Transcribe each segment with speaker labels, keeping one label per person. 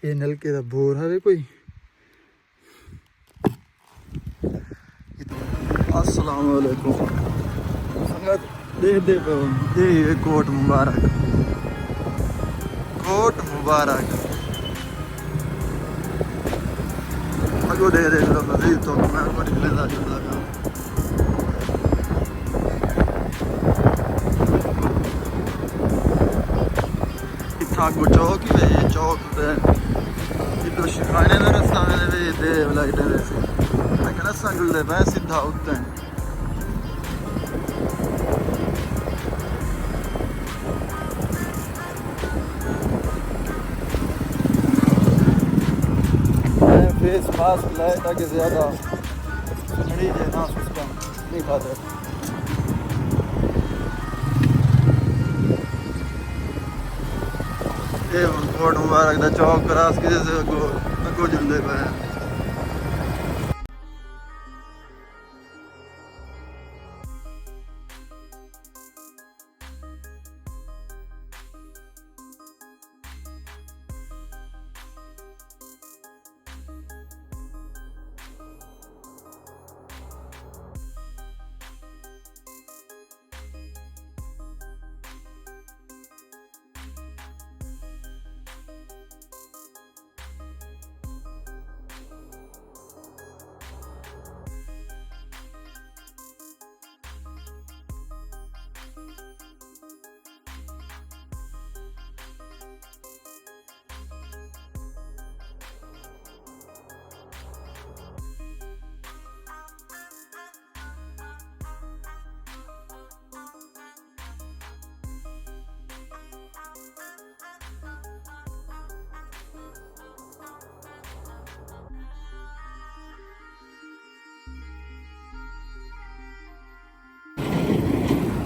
Speaker 1: یہ نلکے دا بور ہے کوئی. السلام علیکم سنگت دیکھ دے پہ دے کوٹ مبارک اگو دے دے لو مزید تو میں کو نکلے دا جڑا کا اتھا کو چوک ہی ہے چوک تے ادھر شکرانے دا رستہ ہے دے لائٹیں دے سی میں کہنا سنگل دے پہ سیدھا اٹھتے ہیں. فیس ماسک لائے تاکہ زیادہ سنڑی جائے نا سسٹم نہیں کھاتے. یہ کوٹ مبارک دا چوک کراس کے جیسے اگو جلدے پہ ہیں.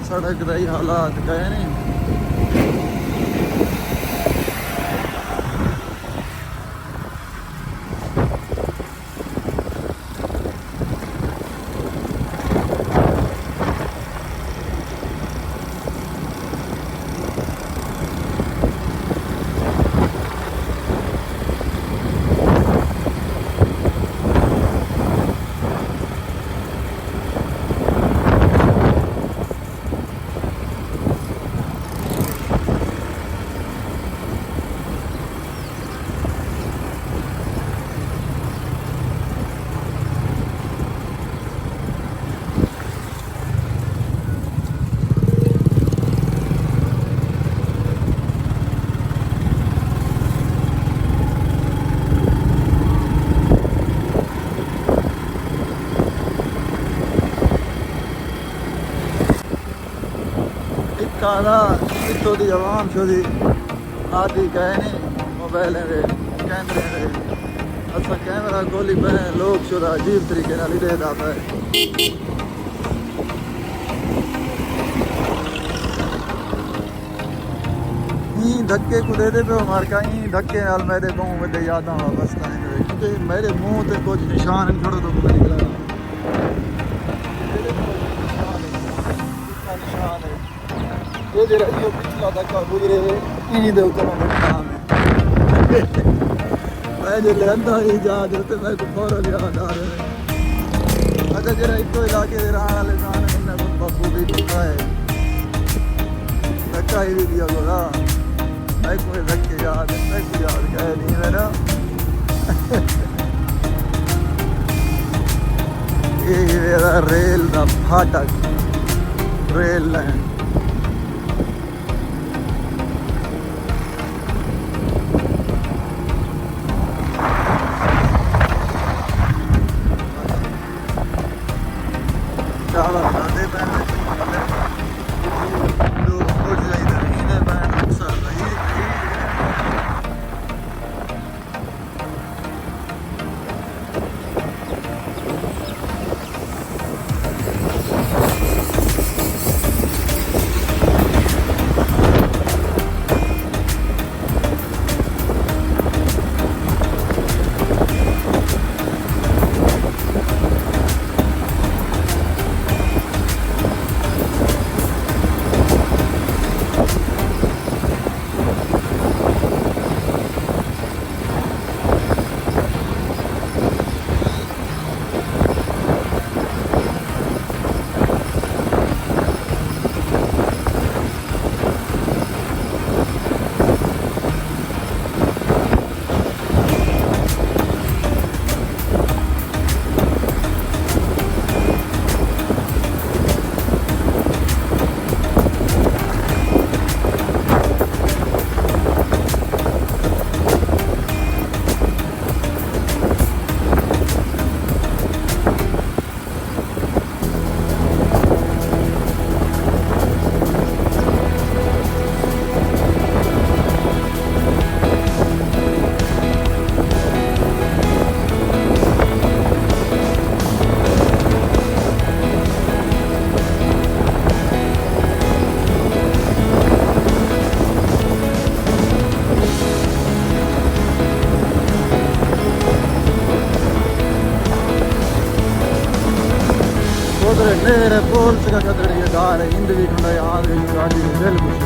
Speaker 1: سڑک دے حالات گئے نہیں. اتوں دی عوام شو دی آدھی کہے نہیں موبائلیں دے کیمرے دے اصا کیمرہ کھولی پہ لوگ شو دا عجیب طریقے نال دے دا پہ. دھکے کو دے دے پہ ہمارے کا دھکے نال میرے گاؤں میں دے یاداں واپس آئیں کیونکہ میرے منہ تے کچھ نشان نہیں چھوڑو تو پتہ نکلا نشان ہے. یہ جڑا یہ پچھلا دھکا گزرے انہی دے اوپر بدنام ہے. میں جو لیندا ہی جا تے میں کو فورا یاد آ رہے ہیں. اچھا جڑا اتو علاقے دے رہن والے سان انہاں کو بخوبی پتہ ہے دھکا ہی بھی دیا گولا. میں کوئی دھکے یاد ہے میں کو یاد کہہ نہیں میرا. یہ میرا ریل دا پھاٹک ریل لائن. मेरे पुलिस का कतड़ी गाल हिंद भी खड़ा याद गाड़ी बिल्कुल